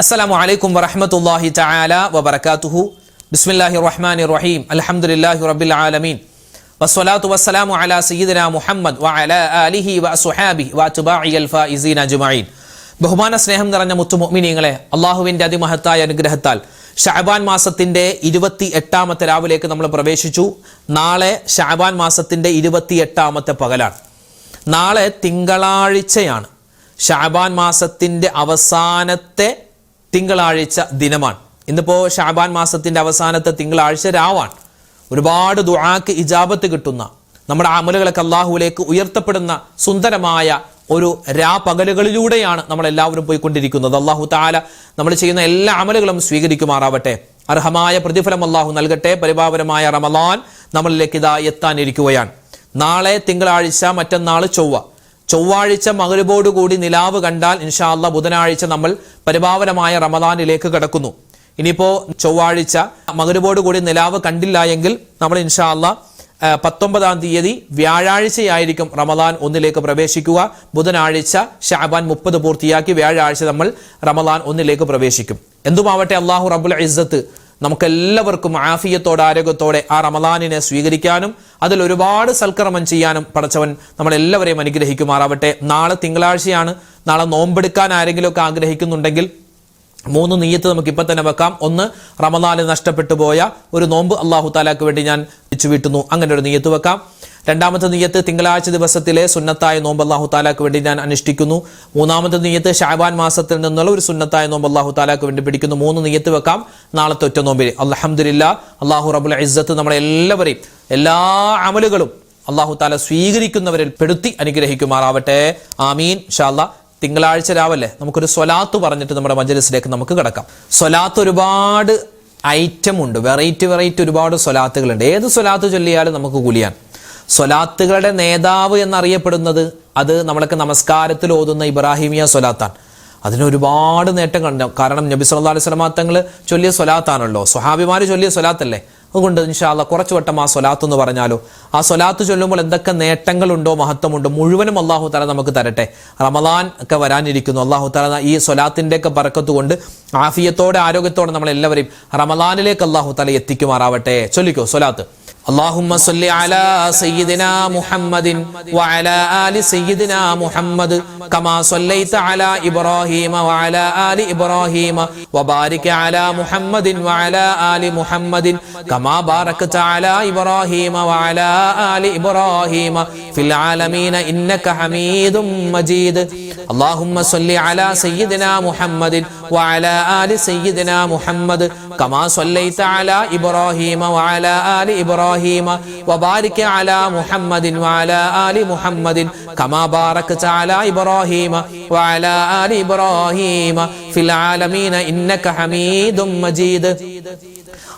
السلام عليكم ورحمة الله تعالى وبركاته بسم الله الرحمن الرحيم الحمد لله رب العالمين والصلاة والسلام على سيدنا محمد وعلى آله وأصحابه وأتباعه الفائزين أجمعين ബഹുമാന സ്നേഹം നിറഞ്ഞ മുത്തുമുഅ്മിനീങ്ങളെ, അള്ളാഹുവിൻ്റെ അതിമഹത്തായ അനുഗ്രഹത്താൽ ശഅബാൻ മാസത്തിൻ്റെ 28ാമത്തെ രാവിലേക്ക് നമ്മൾ പ്രവേശിച്ചു. നാളെ ശഅബാൻ മാസത്തിൻ്റെ 28ാമത്തെ പകലാണ്. നാളെ തിങ്കളാഴ്ചയാണ്. ശഅബാൻ മാസത്തിൻ്റെ അവസാനത്തെ തിങ്കളാഴ്ച ദിനമാണ്. ഇന്നിപ്പോൾ ശഅബാൻ മാസത്തിൻ്റെ അവസാനത്തെ തിങ്കളാഴ്ച രാവാണ്. ഒരുപാട് ദുആക്ക് ഇജാബത്ത് കിട്ടുന്ന, നമ്മുടെ അമലുകളൊക്കെ അള്ളാഹുവിലേക്ക് ഉയർത്തപ്പെടുന്ന സുന്ദരമായ ഒരു പകലുകളിലൂടെയാണ് നമ്മളെല്ലാവരും പോയിക്കൊണ്ടിരിക്കുന്നത്. അള്ളാഹു തആല നമ്മൾ ചെയ്യുന്ന എല്ലാ അമലുകളും സ്വീകരിക്കുമാറാവട്ടെ. അർഹമായ പ്രതിഫലം അള്ളാഹു നൽകട്ടെ. പരിപാവനമായ റമളാൻ നമ്മളിലേക്ക് ഇതാ എത്താനിരിക്കുകയാണ്. നാളെ തിങ്കളാഴ്ച, മറ്റന്നാൾ ചൊവ്വാഴ്ച മഗ്‌രിബോടുകൂടി നിലാവ് കണ്ടാൽ ഇൻഷാ അല്ലാഹ് ബുധനാഴ്ച നമ്മൾ പരിപാവനമായ റമളാനിലേക്ക് കടക്കുന്നു. ഇനിയിപ്പോൾ ചൊവ്വാഴ്ച മഗ്‌രിബോടുകൂടി നിലാവ് കണ്ടില്ല എങ്കിൽ നമ്മൾ ഇൻഷാ അല്ലാഹ് 19-ാം തീയതി വ്യാഴാഴ്ചയായിരിക്കും റമളാൻ 1ലേക്ക് പ്രവേശിക്കുക. ബുധനാഴ്ച ശഅബാൻ 30 പൂർത്തിയാക്കി വ്യാഴാഴ്ച നമ്മൾ റമളാൻ 1ലേക്ക് പ്രവേശിക്കും. എന്തുമാവട്ടെ, അല്ലാഹു റബ്ബുൽ ഇസ്സത്ത് നമുക്കെല്ലാവർക്കും ആഫിയത്തോടെ ആരോഗ്യത്തോടെ ആ റമളാനിനെ സ്വീകരിക്കാനും അതിൽ ഒരുപാട് സൽക്കർമ്മം ചെയ്യാനും പടച്ചവൻ നമ്മളെല്ലാവരെയും അനുഗ്രഹിക്കുമാറാവട്ടെ. നാളെ തിങ്കളാഴ്ചയാണ്. നാളെ നോമ്പെടുക്കാൻ ആരെങ്കിലുമൊക്കെ ആഗ്രഹിക്കുന്നുണ്ടെങ്കിൽ 3 നിയ്യത്ത് നമുക്ക് ഇപ്പം തന്നെ വെക്കാം. ഒന്ന്, റമളാനിൽ നഷ്ടപ്പെട്ടു പോയ ഒരു നോമ്പ് അല്ലാഹു തആലക്ക് വേണ്ടി ഞാൻ വെച്ചു വീട്ടുന്നു, അങ്ങനെ ഒരു നിയ്യത്ത് വെക്കാം. രണ്ടാമത്തെ നിയ്യത്ത്, തിങ്കളാഴ്ച ദിവസത്തിലെ സുന്നത്തായ നോമ്പ് അല്ലാഹു തആലക്ക് വേണ്ടി ഞാൻ അനുഷ്ഠിക്കുന്നു. മൂന്നാമത്തെ നിയ്യത്ത്, ശഅബാൻ മാസത്തിൽ നിന്നുള്ള ഒരു സുന്നത്തായ നോമ്പ് അല്ലാഹു തആലക്ക് വേണ്ടി പിടിക്കുന്നു. 3 നിയ്യത്ത് വെക്കാം നാളത്തെ ഒറ്റ നോമ്പിൽ. അൽഹംദുലില്ലാഹ്, അല്ലാഹു റബ്ബുൽ ഇസ്സത്ത് നമ്മളെല്ലാവരെയും എല്ലാ അമലുകളും അല്ലാഹു തആല സ്വീകരിക്കുന്നവരിൽ പെടുത്തി അനുഗ്രഹിക്കുമാറാവട്ടെ. ആമീൻ. ഇൻഷാ അല്ലാഹ് തിങ്കളാഴ്ച രാവല്ലേ, നമുക്കൊരു സ്വലാത്ത് പറഞ്ഞിട്ട് നമ്മുടെ മജ്‌ലിസിലേക്ക് നമുക്ക് കിടക്കാം. സ്വലാത്ത് ഒരുപാട് ഐറ്റം ഉണ്ട്, വെറൈറ്റി ഒരുപാട് സ്വലാത്തുകളുണ്ട്. ഏത് സ്വലാത്ത് ചൊല്ലിയാലും നമുക്ക് കൂലിയാൻ. സ്വലാത്തുകളുടെ നേതാവ് എന്നറിയപ്പെടുന്നത് അത് നമ്മളൊക്കെ നമസ്കാരത്തിൽ ഓതുന്ന ഇബ്രാഹിമിയ സ്വലാത്താണ്. അതിന് ഒരുപാട് നേട്ടങ്ങളുണ്ട്. കാരണം നബി സല്ലല്ലാഹു അലൈഹി വസല്ലം തങ്ങൾ ചൊല്ലിയ സ്വലാത്താണല്ലോ, സ്വഹാബിമാർ ചൊല്ലിയ സ്വലാത്തല്ലേ. അതുകൊണ്ട് ഇൻഷാ അല്ലാഹ് കുറച്ച് വട്ടം ആ സ്വലാത്ത് എന്ന് പറഞ്ഞാലോ, ആ സ്വലാത്ത് ചൊല്ലുമ്പോൾ എന്തൊക്കെ നേട്ടങ്ങളുണ്ടോ, മഹത്വമുണ്ടോ, മുഴുവനും അല്ലാഹു തആല നമുക്ക് തരട്ടെ. റമളാൻ ഒക്കെ വരാനിരിക്കുന്നു. അല്ലാഹു തആല ഈ സ്വലാത്തിൻ്റെ ഒക്കെ ബറക്കത്ത് കൊണ്ട് ആഫിയത്തോടെ ആരോഗ്യത്തോടെ നമ്മളെല്ലാവരെയും റമളാനിലേക്ക് അല്ലാഹു തആല എത്തിക്കുമാറാവട്ടെ. ചൊല്ലിക്കോ സ്വലാത്ത്. اللهم صل على سيدنا محمد وعلى آل سيدنا محمد كما صليت على إبراهيم وعلى آل إبراهيم وبارك على محمد وعلى آل محمد كما باركت على إبراهيم وعلى آل إبراهيم في العالمين إنك حميد مجيد. اللهم صل على سيدنا محمد وعلى آل سيدنا محمد كما صليت على إبراهيم وعلى آل إبراهيم وبارك على محمد وعلى آل محمد كما باركت على إبراهيم وعلى آل إبراهيم في العالمين إنك حميد مجيد.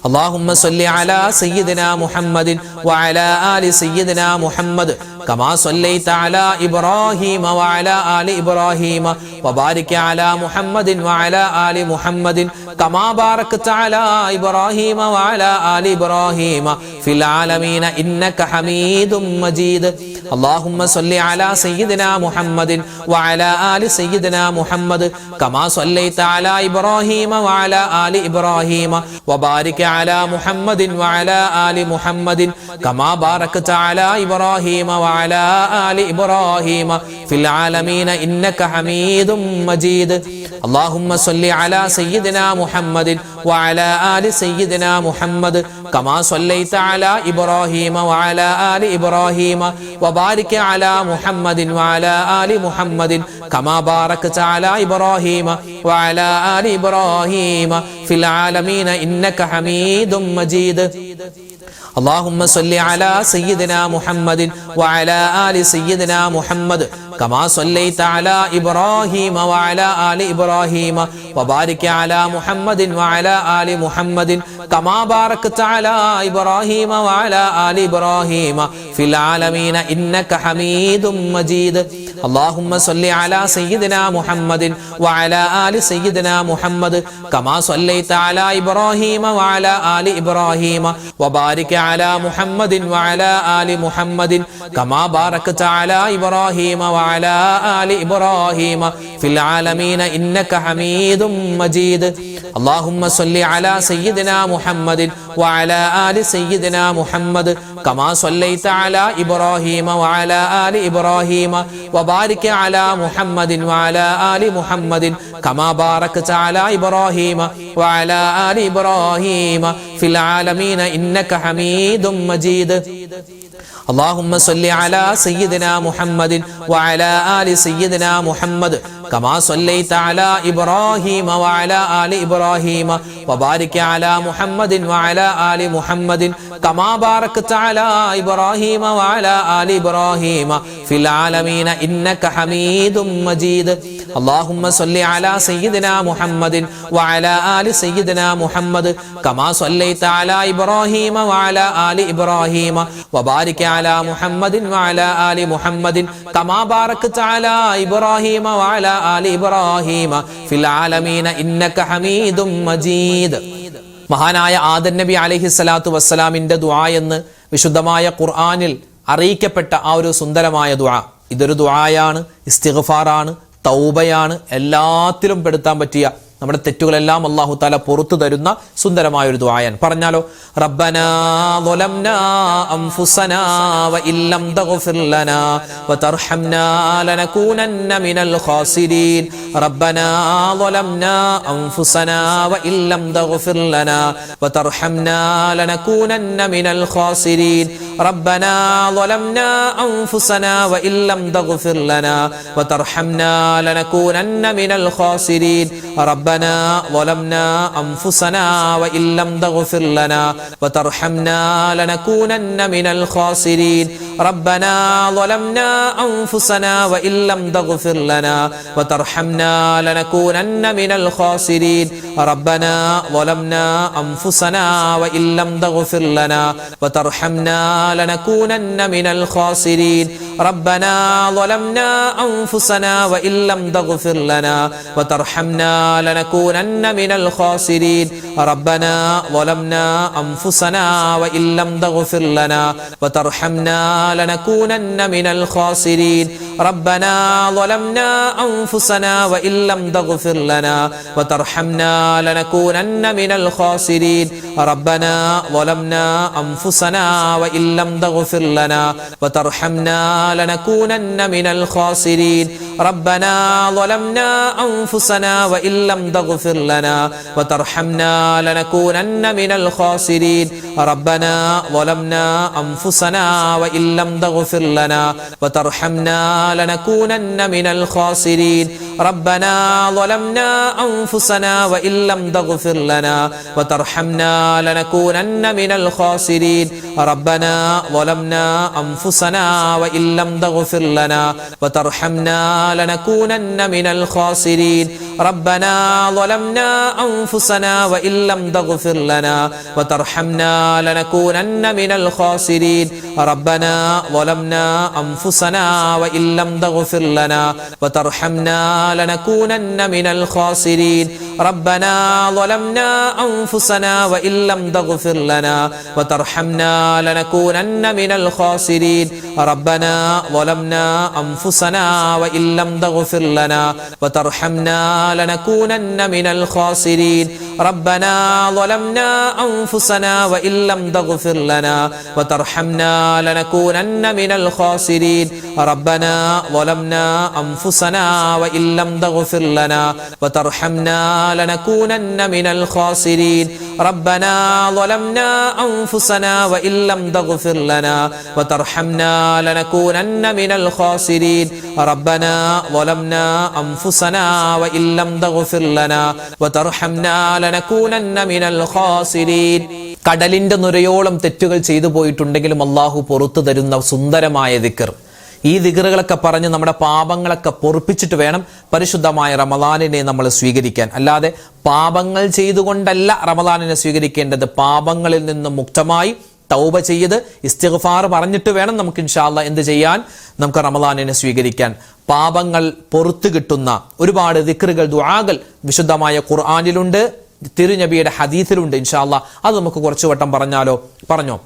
اللهم صل على سيدنا محمد وعلى آل سيدنا محمد كما صليت على إبراهيم وعلى آل إبراهيم وبارك على محمد وعلى آل محمد كما باركت على إبراهيم وعلى آل إبراهيم في العالمين إنك حميد مجيد. اللهم صل على سيدنا محمد وعلى آل سيدنا محمد كما صليت على إبراهيم وعلى آل إبراهيم وبارك على محمد وعلى آل محمد كما باركت على إبراهيم وعلى آل إبراهيم في العالمين إنك حميد مجيد. اللهم صل على سيدنا محمد وعلى آل سيدنا محمد كما صليت على إبراهيم وعلى آل إبراهيم وبارك على محمد وعلى آل محمد كما باركت على إبراهيم وعلى آل إبراهيم في العالمين إنك حميد مجيد. اللهم صل على سيدنا محمد وعلى آل سيدنا محمد كما صليت على إبراهيم وعلى آل إبراهيم وبارك على محمد وعلى آل محمد كما باركت على إبراهيم وعلى آل إبراهيم في العالمين إنك حميد مجيد. اللهم صل على سيدنا محمد وعلى آل سيدنا محمد كما صليت على إبراهيم وعلى آل إبراهيم وبارك على محمد وعلى آل محمد كما باركت على إبراهيم وعلى آل إبراهيم في العالمين إنك حميد مجيد اللهم صل على سيدنا محمد وعلى آل سيدنا محمد كما صليت على إبراهيم وعلى آل إبراهيم وبارك على محمد وعلى آل محمد كما باركت على إبراهيم وعلى آل إبراهيم في العالمين إنك حميد مجيد اللهم صل على سيدنا محمد وعلى آل سيدنا محمد كما صليت على إبراهيم وعلى آل إبراهيم وبارك على محمد وعلى آل محمد كما باركت على إبراهيم وعلى آل إبراهيم في العالمين إنك حميد مجيد اللهم صل على سيدنا محمد وعلى آل سيدنا محمد كما صليت على إبراهيم وعلى آل إبراهيم وبارك على محمد وعلى آل محمد كما باركت على إبراهيم وعلى آل إبراهيم في العالمين إنك حميد مجيد മഹാനായ ആദം നബി അലൈഹിസ്സലാത്തു വസ്സലാമിന്റെ ദുആ എന്ന് വിശുദ്ധമായ ഖുർആനിൽ അറിയിക്കപ്പെട്ട ആ ഒരു സുന്ദരമായ ദുആ, ഇതൊരു ദുആയാണ്, ഇസ്തിഗ്ഫാറാണ്, തൗബയാണ്, എല്ലാത്തിലും പെടുത്താൻ പറ്റിയ നമ്മുടെ തെറ്റുകളെല്ലാം അല്ലാഹു തആല പുറത്തു തരുന്ന സുന്ദരമായ ഒരു ദുആയാണ്. പറഞ്ഞാലോ, റബ്ബനാ ളലംനാ അൻഫുസനാ വഇല്ലം തഗ്ഫിർ ലനാ വതർഹംനാ ലനകൂനന്ന മിനൽ ഖാസിരീൻ. റബ്ബനാ ളലംനാ അൻഫുസനാ വഇല്ലം തഗ്ഫിർ ലനാ വതർഹംനാ ലനകൂനന്ന മിനൽ ഖാസിരീൻ. റബ്ബനാ ളലംനാ അൻഫുസനാ വഇല്ലം തഗ്ഫിർ ലനാ വതർഹംനാ ലനകൂനന്ന മിനൽ ഖാസിരീൻ. ربنا ظلمنا أنفسنا وإن لم تغفر لنا وترحمنا لنكونن من الخاسرين. ربنا ظلمنا أنفسنا وإن لم تغفر لنا وترحمنا لنكونن من الخاسرين. ربنا ظلمنا أنفسنا وإن لم تغفر لنا وترحمنا لنكونن من الخاسرين. ربنا ظلمنا أنفسنا وإن لم تغفر لنا وترحمنا لنكونن من الخاسرين. ربنا ظلمنا أنفسنا وإن لم تغفر لنا وترحمنا لنكونن من الخاسرين. ربنا ظلمنا أنفسنا وإن لم تغفر لنا وترحمنا لنكونن من الخاسرين. ربنا ظلمنا أنفسنا وإن لم تغفر لنا وترحمنا لنكونن من الخاسرين. ربنا ظلمنا أنفسنا وإن لم تغفر لنا وترحمنا لنكونن من الخاسرين. ربنا ظلمنا أنفسنا وإن لم تغفر لنا وترحمنا لنكونن من الخاسرين. ربنا ظلمنا أنفسنا وإن لم تغفر لنا وترحمنا لنكونن من الخاسرين. ربنا ظلمنا أنفسنا وإن لم تغفر لنا وترحمنا لنكونن من الخاسرين. ربنا ظلمنا أنفسنا وإن لم تغفر لنا وترحمنا لنكونن من الخاسرين. ربنا ظلمنا أنفسنا وإن لم تغفر لنا وترحمنا لنكونن من الخاسرين. ربنا ظلمنا أنفسنا وإن لم تغفر لنا وترحمنا لنكونن من الخاسرين. ربنا ظلمنا أنفسنا وإن لم تغفر لنا وترحمنا لنكونن من الخاسرين. ربنا ظلمنا أنفسنا وإن لم تغفر لنا وترحمنا لنكونن من الخاسرين. ربنا ظلمنا أنفسنا وإن لم تغفر لنا وترحمنا لنكونن من الخاسرين. ربنا ظلمنا أنفسنا وإن لم تغفر لنا وترحمنا لنكونن من الخاسرين. ربنا ظلمنا أنفسنا وإن لم تغفر لنا وترحمنا لنكونن من الخاسرين. കടലിന്റെ നുരയോളം തെറ്റുകൾ ചെയ്തു പോയിട്ടുണ്ടെങ്കിലും അല്ലാഹു പുറത്തു തരുന്ന സുന്ദരമായ ദിക്ർ, ഈ ദിക്റുകളൊക്കെ പറഞ്ഞ് നമ്മുടെ പാപങ്ങളൊക്കെ പൊറുപ്പിച്ചിട്ട് വേണം പരിശുദ്ധമായ റമദാനിനെ നമ്മൾ സ്വീകരിക്കാൻ. അല്ലാതെ പാപങ്ങൾ ചെയ്തുകൊണ്ടല്ല റമദാനിനെ സ്വീകരിക്കേണ്ടത്. പാപങ്ങളിൽ നിന്ന് മുക്തമായി തൗബ ചെയ്ത് ഇസ്തിഗ്ഫാർ പറഞ്ഞിട്ട് വേണം നമുക്ക് ഇൻഷാ അല്ലാഹ് എന്ത് ചെയ്യാൻ, നമുക്ക് റമദാനിനെ സ്വീകരിക്കാൻ. പാപങ്ങൾ പൊറുത്തു കിട്ടുന്ന ഒരുപാട് ദിക്റുകൾ, ദുആകൾ വിശുദ്ധമായ ഖുർആനിലുണ്ട്, തിരുനബിയുടെ ഹദീസിലുണ്ട്. ഇൻഷാ അല്ലാഹ് അത് നമുക്ക് കുറച്ചു വട്ടം പറഞ്ഞോ.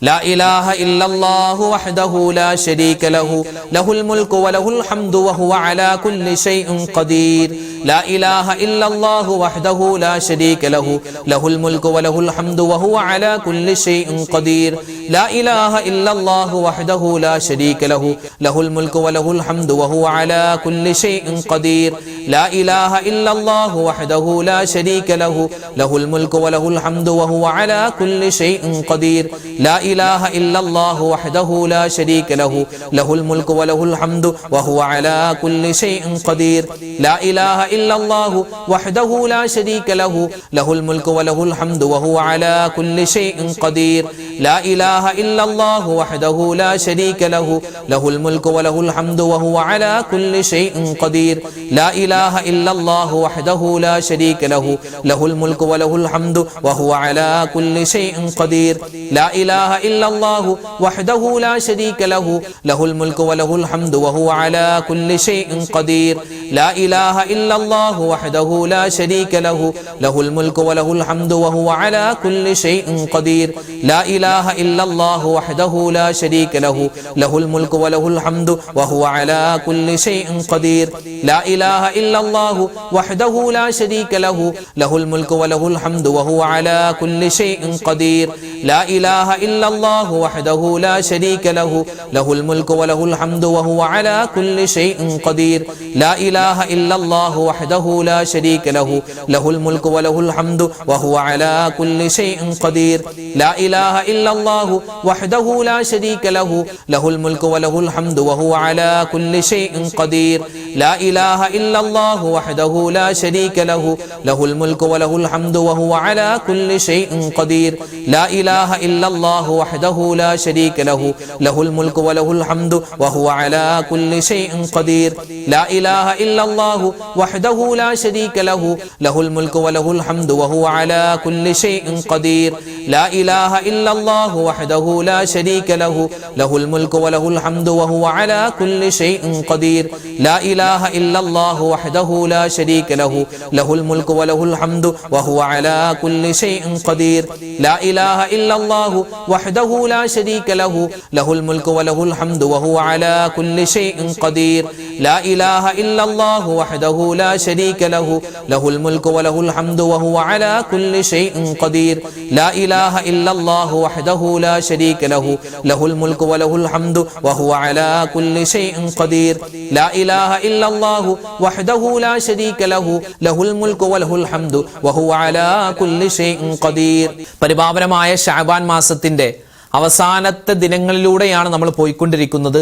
لا إله إلا الله وحده لا شريك له له الملك وله الحمد وهو على كل شيء قدير. لا إله إلا الله وحده لا شريك له له الملك وله الحمد وهو على كل شيء قدير. لا إله إلا الله وحده لا شريك له له الملك وله الحمد وهو على كل شيء قدير. لا إله إلا الله وحده لا شريك له له الملك وله الحمد وهو على كل شيء قدير. لا إله إلا الله وحده لا شريك له له الملك وله الحمد وهو على كل شيء قدير. لا إله إلا الله وحده لا شريك له له الملك وله الحمد وهو على كل شيء قدير. لا إله إلا الله وحده لا شريك له له الملك وله الحمد وهو على كل شيء قدير. لا إله إلا الله وحده لا شريك له له الملك وله الحمد وهو على كل شيء قدير. لا إله إلا الله وحده لا شريك له له الملك وله الحمد وهو على كل شيء قدير. لا إله إلا الله وحده لا شريك له له الملك وله الحمد وهو على كل شيء قدير. لا إله إلا الله وحده لا شريك له له الملك وله الحمد وهو على كل شيء قدير. لا إله إلا الله وحده لا شريك له له الملك وله الحمد وهو على كل شيء قدير. لا إله إلا الله وحده لا شريك له له الملك وله الحمد وهو على كل شيء قدير. لا إله إلا الله وحده لا شريك له له الملك وله الحمد وهو على كل شيء قدير. لا إله إلا الله وحده لا شريك له له الملك وله الحمد وهو على كل شيء قدير. لا إله إلا الله وحده لا شريك له له الملك وله الحمد وهو على كل شيء قدير. لا إله إلا الله وحده لا شريك له له الملك وله الحمد وهو على كل شيء قدير. لا إله إلا الله وحده لا شريك له له الملك وله الحمد وهو على كل شيء قدير. لا إله إلا الله وحده لا شريك له له الملك وله الحمد وهو على كل شيء قدير. لا إله إلا الله وحده لا شريك له له الملك وله الحمد وهو على كل شيء قدير. لا إله إلا الله وحده لا شريك له له الملك وله الحمد وهو على كل شيء قدير. لا إله إلا الله وحده لا شريك له له الملك وله الحمد وهو على كل شيء قدير. لا إله إلا الله وحده لا شريك له له الملك وله الحمد وهو على كل شيء قدير. لا إله إلا الله وحده لا شريك له له الملك وله الحمد وهو على كل شيء قدير. പരിപാവനമായ ശഅബാൻ മാസത്തിന്റെ അവസാനത്തെ ദിനങ്ങളിലൂടെയാണ് നമ്മൾ പോയിക്കൊണ്ടിരിക്കുന്നത്.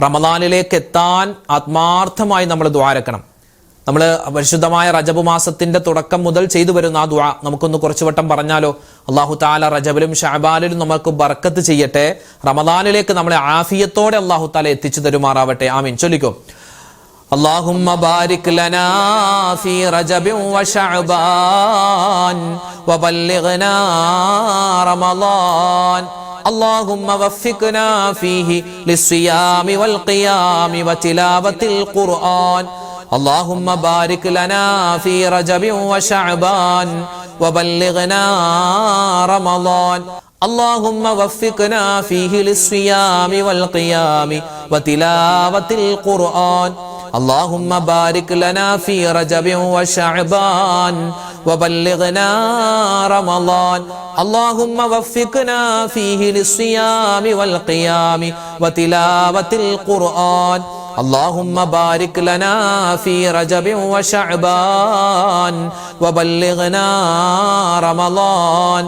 റമദാനിലേക്ക് എത്താൻ ആത്മാർത്ഥമായി നമ്മൾ ദുആരക്കണം. നമ്മൾ പരിശുദ്ധമായ റജബ് മാസത്തിന്റെ തുടക്കം മുതൽ ചെയ്തു വരുന്ന ആ ദുആ നമുക്കൊന്ന് കുറച്ചു വട്ടം പറഞ്ഞാലോ. അല്ലാഹു തആല റജബിലും ശഅബാനിലും നമുക്ക് ബർക്കത്ത് ചെയ്യട്ടെ. റമദാനിലേക്ക് നമ്മളെ ആഫിയത്തോടെ അല്ലാഹു തആല എത്തിച്ചു തരുമാറാവട്ടെ. ആമീൻ. ചൊല്ലിക്കോ. اللهم بارك لنا في رجب وشعبان وبلغنا رمضان. اللهم وفقنا فيه للصيام والقيام وتلاوة القرآن. اللهم بارك لنا في رجب وشعبان وبلغنا رمضان. اللهم وفقنا فيه للصيام والقيام وتلاوة القرآن. اللهم بارك لنا في رجب وشعبان وبلغنا رمضان. اللهم وفقنا فيه للصيام والقيام وتلاوة القرآن. اللهم بارك لنا في رجب وشعبان وبلغنا رمضان.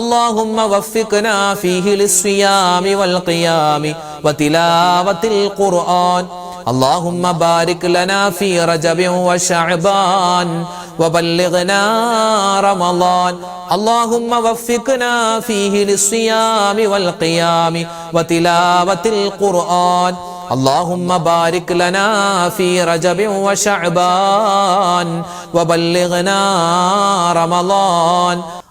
اللهم وفقنا فيه للصيام والقيام وتلاوة القرآن. اللهم بارك لنا في رجب وشعبان وبلغنا رمضان. اللهم وفقنا فيه للصيام والقيام وتلاوة القرآن. اللهم بارك لنا في رجب وشعبان وبلغنا رمضان.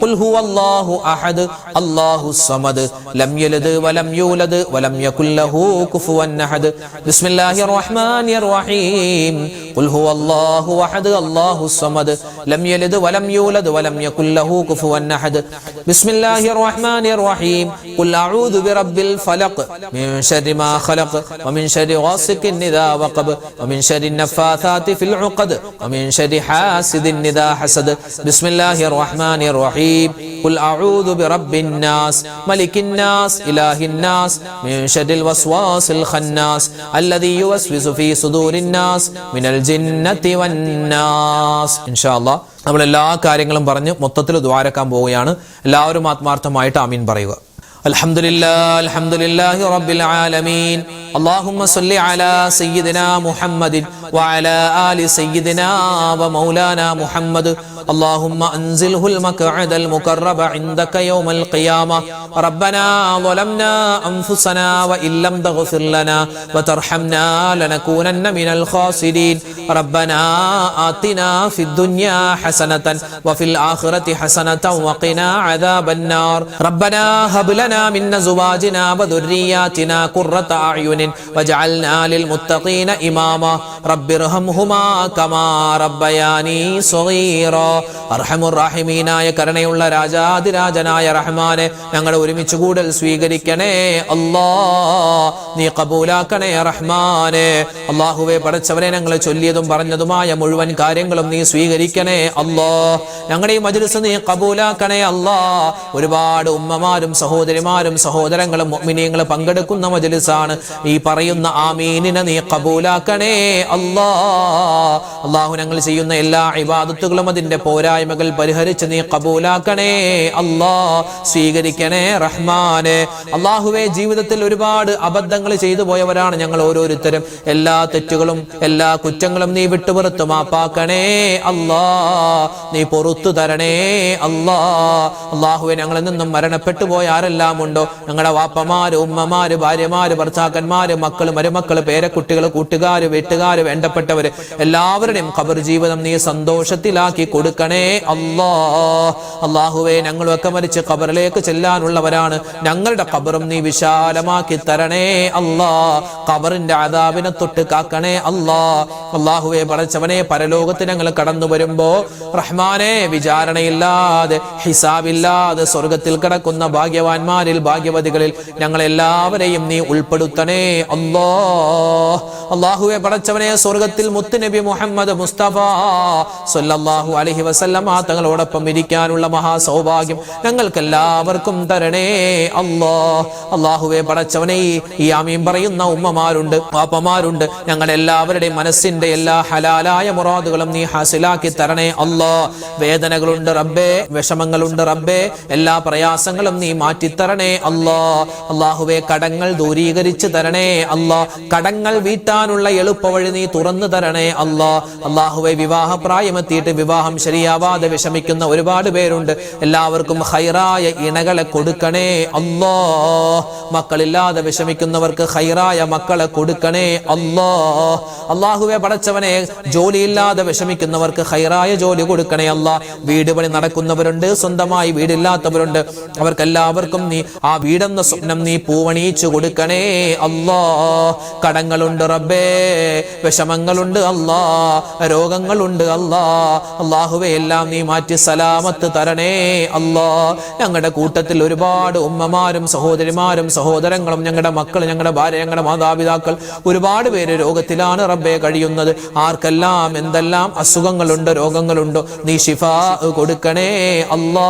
ഖുൽ ഹുവല്ലാഹു അഹദ് അല്ലാഹുസ് സമദ് ലം യലിദ് വലം യൂലദ് വലം യകുൽ ലഹു കുഫുവൻ അഹദ്. ബിസ്മില്ലാഹിർ റഹ്മാനിർ റഹീം. ഖുൽ ഹുവല്ലാഹു അഹദ് അല്ലാഹുസ് സമദ് ലം യലിദ് വലം യൂലദ് വലം യകുൽ ലഹു കുഫുവൻ അഹദ്. ബിസ്മില്ലാഹിർ റഹ്മാനിർ റഹീം. ഖുൽ അഊദു ബിറബ്ബിൽ ഫലഖ് മിൻ ശർരി മാ ഖലഖ് വമിൻ ശർരി ഗാസിഖിൻ ഇദാ വഖബ വമിൻ ശർരി النفاثات في العقد ومن شر حاسد إذا حسد. بسم الله الرحمن الرحيم. قل أعوذ برب الناس ملك الناس إله الناس من شر الوسواس الخناس الذي يوسوس في صدور الناس من الجنة والناس. إن شاء الله നമ്മൾ എല്ലാ കാര്യങ്ങളും പറഞ്ഞ് മൊത്തത്തിൽ ദുആരക്കാൻ പോവുകയാണ്. എല്ലാവരും ആത്മാർത്ഥമായിട്ട് ആമീൻ പറയുക. അൽഹംദുലില്ലാഹി റബ്ബിൽ ആലമീൻ. اللهم صل على سيدنا محمد وعلى آل سيدنا ومولانا محمد. اللهم أنزله المقعد المقرب عندك يوم القيامة. ربنا ظلمنا أنفسنا وإن لم تغفر لنا وترحمنا لنكونن من الخاسرين. ربنا آتنا في الدنيا حسنة وفي الآخرة حسنة وقنا عذاب النار. ربنا هب لنا من أزواجنا وذرياتنا قرة أعين وجعلنا للمتقين إماما. رب ارحمهما كما ربياني صغيرا. അർഹമുർ റഹീമീനായ കരുണയുള്ള രാജാതിരാജനായ റഹ്മാനെ, ഞങ്ങളെ ഒരുമിച്ച് കൂടൽ സ്വീകരിക്കണേ അല്ലാ. നീ കബൂലാക്കണേ റഹ്മാനെ. അല്ലാഹുവേ, പടച്ചവനെ, ഞങ്ങളെ ചൊല്ലിയതും പറഞ്ഞതുമായ മുഴുവൻ കാര്യങ്ങളും നീ സ്വീകരിക്കണേ അല്ലാ. ഞങ്ങളുടെ ഈ മജ്‌ലിസ് നീ കബൂലാക്കണേ അല്ലാ. ഒരുപാട് ഉമ്മമാരും സഹോദരിമാരും സഹോദരങ്ങളും മുഅ്മിനീങ്ങളും പങ്കെടുക്കുന്ന മജ്‌ലിസാണ്. ഈ പറയുന്ന ആമീനിനെ നീ കബൂലാക്കണേ അല്ലാ. അല്ലാഹു, ഞങ്ങൾ ചെയ്യുന്ന എല്ലാ ഇബാദത്തുകളും അതിന്റെ പോരായ്മകൾ പരിഹരിച്ച് നീ കബൂലാക്കണേ അല്ലാ. സ്വീകരിക്കണേ റഹ്മാനെ. അല്ലാഹുവേ, ജീവിതത്തിൽ ഒരുപാട് അബദ്ധങ്ങൾ ചെയ്തു പോയവരാണ് ഞങ്ങൾ ഓരോരുത്തരും. എല്ലാ തെറ്റുകളും എല്ലാ കുറ്റങ്ങളും നീ വിട്ടുപുറത്ത് മാപ്പാക്കണേ അല്ലാ. നീ പൊറുത്തു തരണേ അല്ലാ. അല്ലാഹുവേ, ഞങ്ങളിൽ നിന്നും മരണപ്പെട്ടു പോയ ആരെല്ലാം ഉണ്ടോ, ഞങ്ങളുടെ വാപ്പമാര്, ഉമ്മമാര്, ഭാര്യമാര്, ഭർത്താക്കന്മാര്, മക്കള്, മരുമക്കള്, പേരക്കുട്ടികൾ, കൂട്ടുകാര്, വീട്ടുകാര്, വേണ്ടപ്പെട്ടവര് എല്ലാവരുടെയും ഖബർ ജീവിതം നീ സന്തോഷത്തിലാക്കി കൊടുക്കണേ അല്ലാ. അല്ലാഹുവേ, ഞങ്ങളൊക്കെ മരിച്ച് ഖബറിലേക്ക് ചെല്ലാനുള്ളവരാണ്. ഞങ്ങളുടെ ഖബറും നീ വിശാലമാക്കി തരണേ അല്ലാ. ഖബറിന്റെ അദാബിനെ തൊട്ട് കാക്കണേ അല്ലാ. അല്ലാഹുവേ, പടച്ചവനെ, പരലോകത്ത് ഞങ്ങൾ കടന്നു വരുമ്പോ റഹ്മാനെ, വിചാരണയില്ലാതെ ഹിസാബില്ലാതെ സ്വർഗത്തിൽ കിടക്കുന്ന ഭാഗ്യവാന്മാരിൽ ഭാഗ്യവതികളിൽ ഞങ്ങളെല്ലാവരെയും നീ ഉൾപ്പെടുത്തണേ അല്ലാ. അല്ലാഹുവേ, പടച്ചവനെ, സ്വർഗത്തിൽ മുത്തുനബി മുഹമ്മദ് മുസ്തഫ സല്ലല്ലാഹു അലൈഹി വസല്ലമ തങ്ങളോടൊപ്പം ഇരിക്കാനുള്ള മഹാസൗഭാഗ്യം ഞങ്ങൾക്ക് എല്ലാവർക്കും തരണേ അല്ലാ. അല്ലാഹുവേ, പടച്ചവനെ, ഈ ആമീൻ പറയുന്ന ഉമ്മമാരുണ്ട്, പാപ്പമാരുണ്ട്, ഞങ്ങളുടെ എല്ലാവരുടെയും മനസ്സിന്റെ എല്ലാ ഹലാലായ മുറാദുകളും നീ ഹാസിലാക്കി തരണേ അല്ലാ. വേദനകളുണ്ട് റബ്ബേ, വിഷമങ്ങളുണ്ട് റബ്ബേ, എല്ലാ പ്രയാസങ്ങളും നീ മാറ്റിത്തരണേ അല്ലാ. അല്ലാഹുവേ, കടങ്ങൾ ദൂരീകരിച്ച് തരണേ അല്ലാ. കടങ്ങൾ വീട്ടാനുള്ള എളുപ്പവഴി നീ തുറന്നു തരണേ അല്ലാ. അല്ലാഹുവേ, വിവാഹപ്രായമെത്തിയിട്ട് വിവാഹം ശരിയാവാതെ വിഷമിക്കുന്ന ഒരുപാട് പേരുണ്ട്. എല്ലാവർക്കും ഖൈറായ ഇണകളെ കൊടുക്കണേ അല്ലാ. മക്കളില്ലാതെ വിഷമിക്കുന്നവർക്ക് ഖൈറായ മക്കളെ കൊടുക്കണേ അല്ലാ. അല്ലാഹുവേ, പടച്ചവനെ, ജോലിയില്ലാതെ വിഷമിക്കുന്നവർക്ക് ഖൈറായ ജോലി കൊടുക്കണേ അല്ലാ. വീട് പണി നടക്കുന്നവരുണ്ട്, സ്വന്തമായി വീടില്ലാത്തവരുണ്ട്. അവർക്കെല്ലാവർക്കും നീ ആ വീടെന്ന സ്വപ്നം നീ പൂവണിയിച്ചു കൊടുക്കണേ അല്ലാ. കടങ്ങളുണ്ട് റബ്ബേ, വിഷമങ്ങളുണ്ട് അല്ലാ, രോഗങ്ങളുണ്ട് അല്ലാ. അല്ലാഹുവേ, എല്ലാം നീ മാറ്റി സലാമത്ത് തരണേ അല്ലാ. ഞങ്ങളുടെ കൂട്ടത്തിൽ ഒരുപാട് ഉമ്മമാരും സഹോദരിമാരും സഹോദരങ്ങളും ഞങ്ങളുടെ മക്കൾ, ഞങ്ങളുടെ ഭാര്യ, ഞങ്ങളുടെ മാതാപിതാക്കൾ ഒരുപാട് പേര് രോഗത്തിലാണ് റബ്ബേ കഴിയുന്നത്. ആർക്കെല്ലാം എന്തെല്ലാം അസുഖങ്ങളുണ്ട്, രോഗങ്ങളുണ്ടോ, നീ ശിഫാ കൊടുക്കണേ അല്ലാ.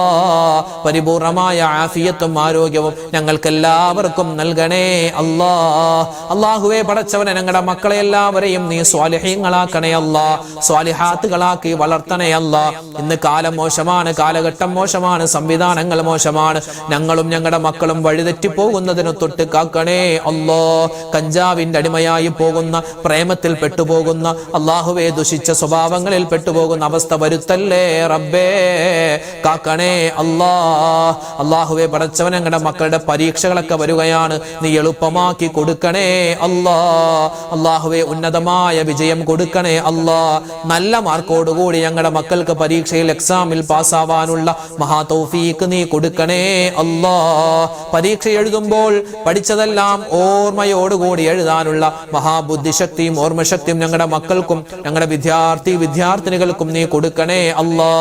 പരിപൂർണമായ ആഫിയത്തും ആരോഗ്യവും ഞങ്ങൾക്കെല്ലാവർക്കും നൽകണേ അല്ലാ. അല്ലാഹുവേ, പടച്ചവനെ, ഞങ്ങളുടെ മക്കളെ എല്ലാവരെയും നീ സ്വാലിഹീങ്ങളാക്കണേ അല്ലാ. സ്വാലിഹാത്തുകളാക്കി വളർത്തണേ അല്ലാ. ഇന്ന് കാലം മോശമാണ്, കാലഘട്ടം മോശമാണ്, സംവിധാനങ്ങൾ മോശമാണ്. ഞങ്ങളും ഞങ്ങളുടെ മക്കളും വഴിതെറ്റിപ്പോകുന്നതിന് തൊട്ട് കാക്കണേ അല്ലാ. കഞ്ചാവിന്റെ അടിമയായി പോകുന്ന, പ്രേമത്തിൽ പെട്ടുപോകുന്ന, അല്ലാഹുവേ, ദുഷിച്ച സ്വഭാവങ്ങളിൽ പെട്ടുപോകുന്ന അവസ്ഥ വരുത്തല്ലേ റബ്ബേ. കാക്കണേ അല്ലാ. അല്ലാഹുവേ, പടച്ചവനെ, ഞങ്ങളുടെ മക്കളുടെ പരീക്ഷകളൊക്കെ വരികയാണ്, നീ എളുപ്പമാക്കി കൊടുക്കണേ അല്ലാ. അല്ലാഹുവേ ഉന്നതമായ വിജയം കൊടുക്കണേ അല്ലാ. നല്ല മാർക്കോടുകൂടി ഞങ്ങളുടെ മക്കൾക്ക് പരീക്ഷയിൽ എക്സാമിൽ പാസ്സാവാനുള്ള മഹാ തൗഫീഖ് നീ കൊടുക്കണേ അല്ലാ. പരീക്ഷ എഴുതുമ്പോൾ പഠിച്ചതെല്ലാം ഓർമ്മയോടുകൂടി എഴുതാനുള്ള മഹാബുദ്ധിശക്തിയും ഓർമ്മശക്തിയും ഞങ്ങളുടെ മക്കൾക്കും ഞങ്ങളുടെ വിദ്യാർത്ഥിനികൾക്കും നീ കൊടുക്കണേ അല്ലാ.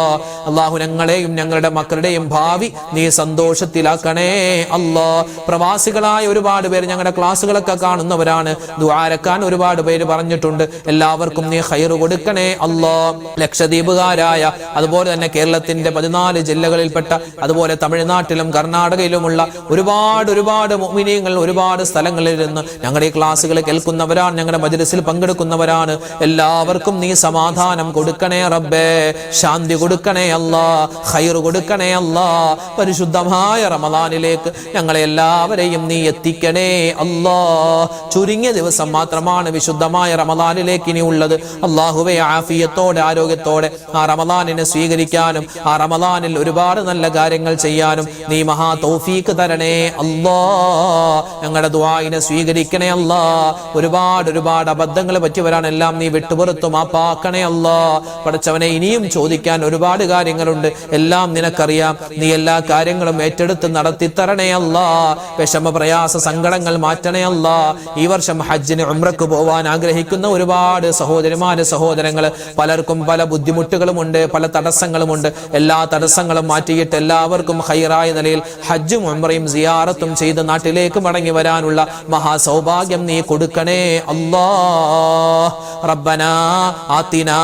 അല്ലാഹു ഞങ്ങളെയും ഞങ്ങളുടെ മക്കളുടെയും ഭാവി നീ സന്തോഷത്തിലാക്കണേ അല്ലാ. പ്രവാസികളായ ഒരുപാട് പേര് ഞങ്ങളുടെ ക്ലാസ്സുകളൊക്കെ കാണുന്നവരാണ്, ദുആരക്കാൻ ഒരുപാട് പേര് പറഞ്ഞിട്ടുണ്ട്. എല്ലാവർക്കും നീ ഖൈറ് കൊടുക്കണേ അല്ലാ. ലക്ഷദ്വീപുകാരായ അതുപോലെ തന്നെ കേരളത്തിന്റെ 14 ജില്ലകളിൽപ്പെട്ട അതുപോലെ തമിഴ്നാട്ടിലും കർണാടകയിലുമുള്ള ഒരുപാട് മുഅ്മിനീങ്ങൾ ഒരുപാട് സ്ഥലങ്ങളിൽ നിന്ന് ഞങ്ങളുടെ ഈ ക്ലാസ്സുകൾ കേൾക്കുന്നവരാണ്, ഞങ്ങളുടെ മജ്‌ലിസിൽ പങ്കെടുക്കുന്നവരാണ്. എല്ലാവർക്കും നീ സമാധാനം കൊടുക്കണേ റബ്ബേ, ശാന്തി കൊടുക്കണേ അല്ലാ, ഖൈർ കൊടുക്കണേ അല്ലാ. പരിശുദ്ധമായ റമദാനിലേക്ക് ഞങ്ങളെ എല്ലാവരെയും നീ എത്തിക്കണേ അല്ലാ. ചുരുങ്ങിയ ദിവസം മാത്രമാണ് വിശുദ്ധമായ റമദാനിലേക്ക് ഇനി ഉള്ളത്. അല്ലാഹുവേ ആഫിയത്തോടെ ആരോഗ്യത്തോടെ ആ റമദാനിനെ സ്വീകരിക്കാനും ആ റമദാനിൽ ഒരുപാട് നല്ല കാര്യങ്ങൾ ചെയ്യാനും നീ മഹാ തൗഫീഖ് തരണേ അല്ലാ. ഞങ്ങളുടെ ദുആഇനെ സ്വീകരിക്കണേ അല്ലാ. ഒരുപാട് അബദ്ധങ്ങൾ പറ്റിയവരാണ്, എല്ലാം നീ വിട്ടുപുറത്തു മാപ്പാക്കണേ അല്ലാ. പടച്ചവനെ ഇനിയും ചോദിക്കാൻ ഒരുപാട് കാര്യങ്ങളുണ്ട്, എല്ലാം നിനക്കറിയാം. നീ എല്ലാ കാര്യങ്ങളും ഏറ്റെടുത്ത് നടത്തി തരണേ അല്ലാ. വിഷമ പ്രയാസ സങ്കടങ്ങൾ മാറ്റണേ അല്ലാ. ഈ വർഷം ഹജ്ജിന് ഉംറക്ക് പോവാൻ ആഗ്രഹിക്കുന്ന ഒരുപാട് സഹോദരങ്ങൾ പലർക്കും പല ബുദ്ധിമുട്ടുകളുമുണ്ട്, പല തടസ്സങ്ങളുമുണ്ട്. എല്ലാ തടസ്സങ്ങളും മാറ്റിയിട്ട് എല്ലാവർക്കും ഖൈറായ നിലയിൽ ഹജ്ജും ഉംറയും സിയാറത്തും ചെയ്ത് നാട്ടിലേക്ക് മടങ്ങി വരാനുള്ള മഹാസൗഭാഗ്യം നീ കൊടുക്കണേ അല്ലാ. റബ്ബനാ ആതിനാ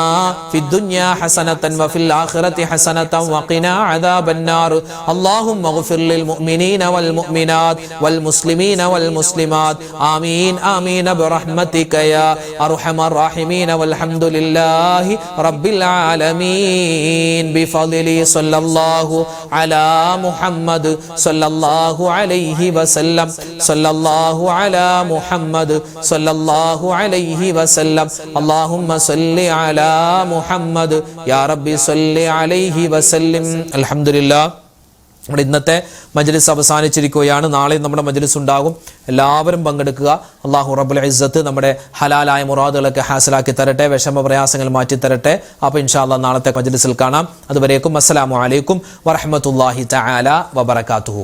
ഫിദ്ദുനിയാ ഹസനതൻ വഫിൽ ആഖിറതി ഹസനതൻ വഖിനാ അദാബന്നാർ. അല്ലാഹുമ്മഗ്ഫിർ ലിൽ മുഅ്മിനീന വൽ മുഅ്മിനാത്ത് വൽ മുസ്ലിമീന വൽ മുസ്ലിമാത്ത്. ആമീൻ ആമീൻ ബിറഹ്മതിക യാ അർഹമർ റഹീമീൻ വൽഹംദുലില്ലാഹി റബ്ബിൽ ആലമീൻ. ബിഫദ്ലി സല്ലല്ലാഹു അലാ മുഹമ്മദ് സല്ലല്ലാഹു അലൈഹി വസല്ലം. സല്ലല്ലാഹു അലാ മുഹമ്മദ് സല്ലല്ലാഹു അലൈഹി വസല്ലം. അല്ലാഹുമ്മ സല്ലി അലാ മുഹമ്മദ് യാ റബ്ബി സല്ലി അലൈഹി വസല്ലം. അൽഹംദുലില്ലാഹ്. നമ്മുടെ ഇന്നത്തെ മജ്‌ലിസ് അവസാനിച്ചിരിക്കുകയാണ്. നാളെ നമ്മുടെ മജ്‌ലിസ് ഉണ്ടാകും, എല്ലാവരും പങ്കെടുക്കുക. അല്ലാഹു റബ്ബുൽ ഇസ്സത്ത് നമ്മുടെ ഹലാലായ മുറാദുകളൊക്കെ ഹാസിലാക്കി തരട്ടെ, വിഷമ പ്രയാസങ്ങൾ മാറ്റി തരട്ടെ. അപ്പോൾ ഇൻഷാ അല്ലാഹ് നാളത്തെ മജ്‌ലിസിൽ കാണാം. അതുവരേക്കും അസ്സലാമു അലൈക്കും വറഹ്മത്തുള്ളാഹി തആല വബറകാതുഹു.